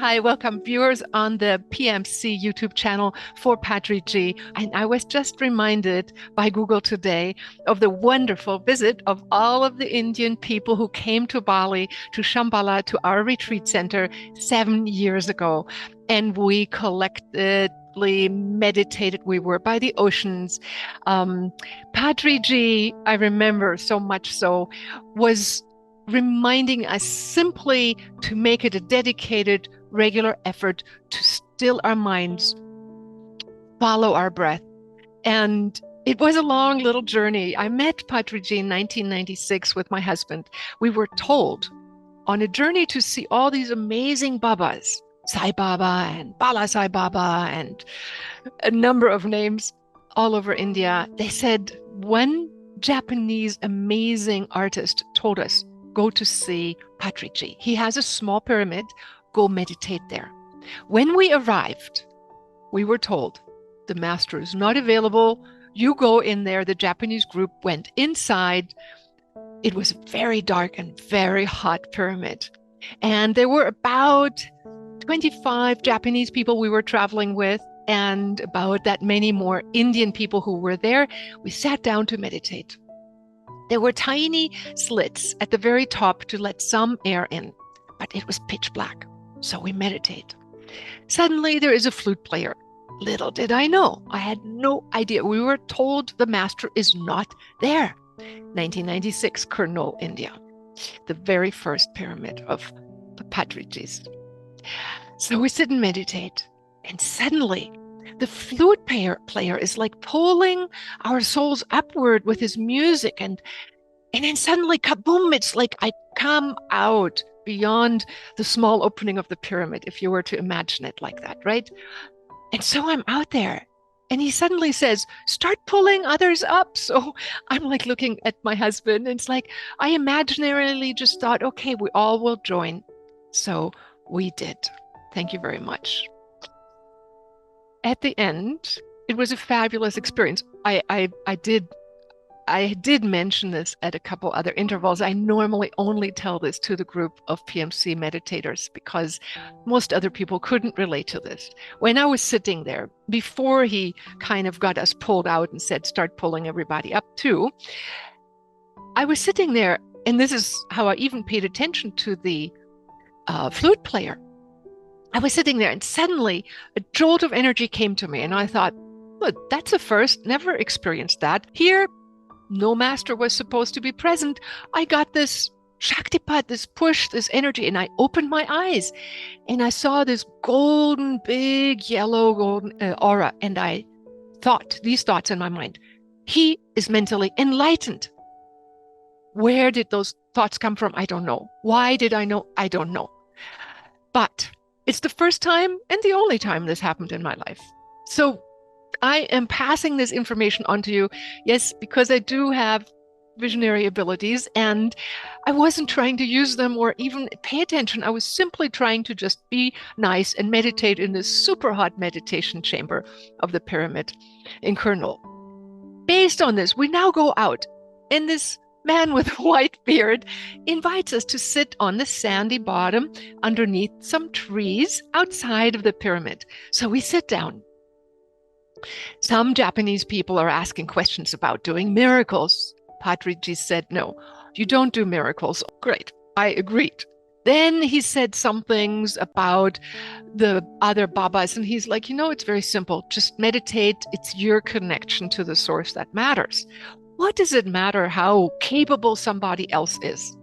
Hi, welcome viewers on the PMC YouTube channel for Patri G. And I was just reminded by Google today of the wonderful visit of all of the Indian people who came to Bali, to Shambhala, to our retreat center 7 years ago. And we collectively meditated. We were by the oceans. Patri G, I remember so much so, was reminding us simply to make it a dedicated, regular effort to still our minds, follow our breath. And it was a long little journey. I met Patri G in 1996 with my husband. We were told on a journey to see all these amazing Babas, Sai Baba and Bala Sai Baba and a number of names all over India. They said one Japanese amazing artist told us, go to see Patri G. He has a small pyramid. Go meditate there. When we arrived, we were told the master is not available. You go in there. The Japanese group went inside. It was a very dark and very hot pyramid. And there were about 25 Japanese people we were traveling with and about that many more Indian people who were there. We sat down to meditate. There were tiny slits at the very top to let some air in, but it was pitch black. So we meditate. Suddenly there is a flute player. Little did I know. I had no idea. We were told the master is not there. 1996, Kurnool, India, the very first pyramid of the Patri G's. So we sit and meditate, and suddenly the flute player is like pulling our souls upward with his music. And then suddenly, kaboom, it's like I come out beyond the small opening of the pyramid, if you were to imagine it like that, right? And so I'm out there. And he suddenly says, start pulling others up. So I'm like looking at my husband. And it's like, I imaginarily just thought, okay, we all will join. So we did. Thank you very much. At the end, it was a fabulous experience. I did mention this at a couple other intervals. I normally only tell this to the group of PMC meditators because most other people couldn't relate to this. When I was sitting there, before he kind of got us pulled out and said, start pulling everybody up too, I was sitting there, and this is how I even paid attention to the flute player. I was sitting there and suddenly a jolt of energy came to me and I thought, well, that's a first, never experienced that. Here, no master was supposed to be present. I got this Shaktipat, this push, this energy, and I opened my eyes and I saw this golden, big yellow golden aura. And I thought these thoughts in my mind, he is mentally enlightened. Where did those thoughts come from? I don't know. Why did I know? I don't know. But it's the first time and the only time this happened in my life. So I am passing this information on to you, yes, because I do have visionary abilities and I wasn't trying to use them or even pay attention. I was simply trying to just be nice and meditate in this super hot meditation chamber of the pyramid in Kurnool. Based on this, we now go out, and this man with a white beard invites us to sit on the sandy bottom underneath some trees outside of the pyramid. So we sit down. Some Japanese people are asking questions about doing miracles. Patri G said, no, you don't do miracles. Great, I agreed. Then he said some things about the other Babas, and he's like, it's very simple. Just meditate. It's your connection to the source that matters. What does it matter how capable somebody else is?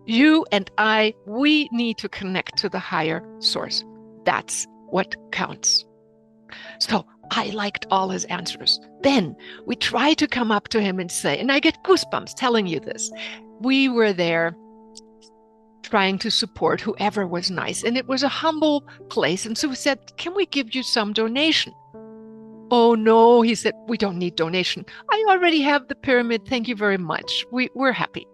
You and I, we need to connect to the higher source. That's what counts. So I liked all his answers. Then we try to come up to him and say, and I get goosebumps telling you this, we were there trying to support whoever was nice. And it was a humble place. And so we said, can we give you some donation? Oh, no, he said, we don't need donation. I already have the pyramid. Thank you very much. We're happy.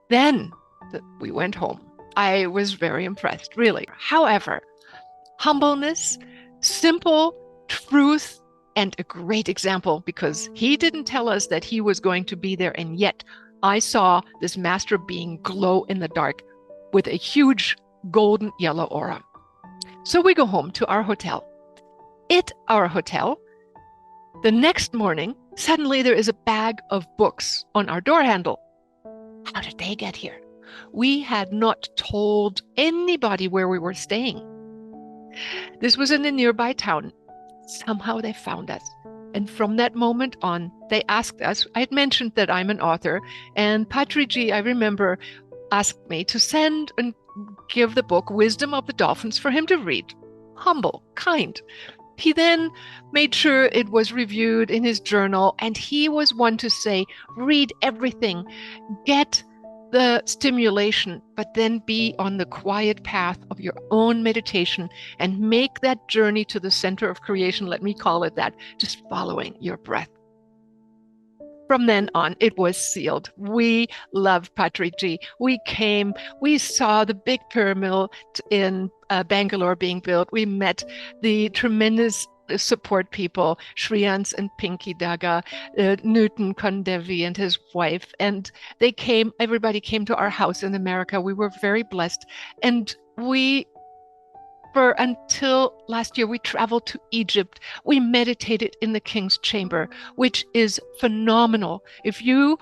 Then we went home. I was very impressed, really. However, humbleness, simple truth, and a great example, because he didn't tell us that he was going to be there. And yet I saw this master being glow in the dark with a huge golden yellow aura. So we go home to our hotel. At our hotel, the next morning, suddenly there is a bag of books on our door handle. How did they get here? We had not told anybody where we were staying. This was in a nearby town. Somehow they found us. And from that moment on, they asked us, I had mentioned that I'm an author, and Patri G, I remember, asked me to send and give the book Wisdom of the Dolphins for him to read. Humble, kind. He then made sure it was reviewed in his journal, and he was one to say, read everything, get the stimulation, but then be on the quiet path of your own meditation and make that journey to the center of creation, let me call it that, just following your breath. From then on, it was sealed. We loved Patri G. We came, we saw the big pyramid in Bangalore being built. We met the tremendous support people, Shriyans and Pinky Daga, Newton Kondevi and his wife. And they came, everybody came to our house in America. We were very blessed. And until last year, we traveled to Egypt. We meditated in the King's Chamber, which is phenomenal. If you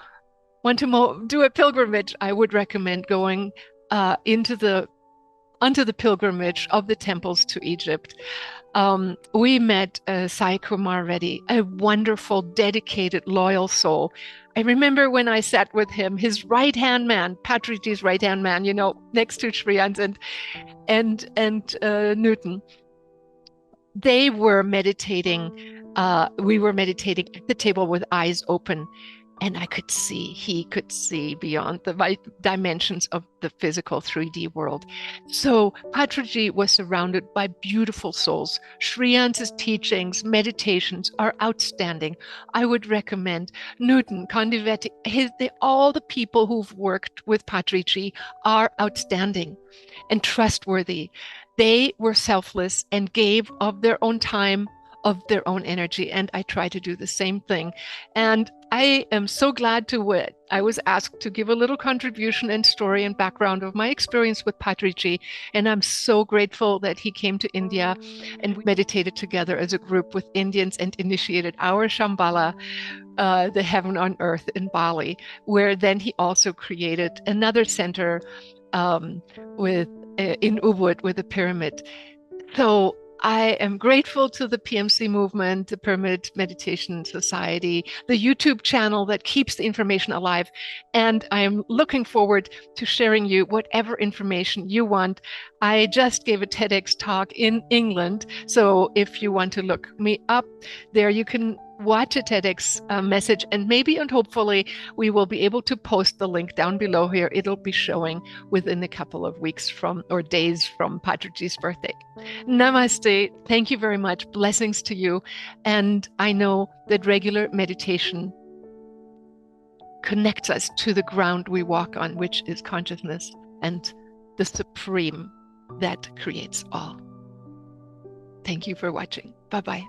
want to do a pilgrimage, I would recommend going onto the pilgrimage of the temples to Egypt. We met Sai Kumar Reddy, a wonderful, dedicated, loyal soul. I remember when I sat with him, his right-hand man, Patri G's right-hand man, next to Shriyans and Newton. They were meditating. We were meditating at the table with eyes open. And he could see beyond the dimensions of the physical 3D world. So Patri G was surrounded by beautiful souls. Shriyans's teachings, meditations are outstanding. I would recommend Newton, Kondiveti, all the people who've worked with Patri G are outstanding and trustworthy. They were selfless and gave of their own time, of their own energy, and I try to do the same thing. And I am so glad I was asked to give a little contribution and story and background of my experience with Patri G, and I'm so grateful that he came to India and we meditated together as a group with Indians and initiated our Shambhala, the heaven on earth in Bali, where then he also created another center in Ubud with a pyramid. So I am grateful to the PMC movement, the Pyramid Meditation Society, the YouTube channel that keeps the information alive. And I am looking forward to sharing you whatever information you want. I just gave a TEDx talk in England. So if you want to look me up there, you can watch a TEDx message, and maybe and hopefully we will be able to post the link down below here. It'll be showing within a couple of weeks or days from Patri G's birthday. Namaste. Thank you very much. Blessings to you. And I know that regular meditation connects us to the ground we walk on, which is consciousness and the supreme that creates all. Thank you for watching. Bye-bye.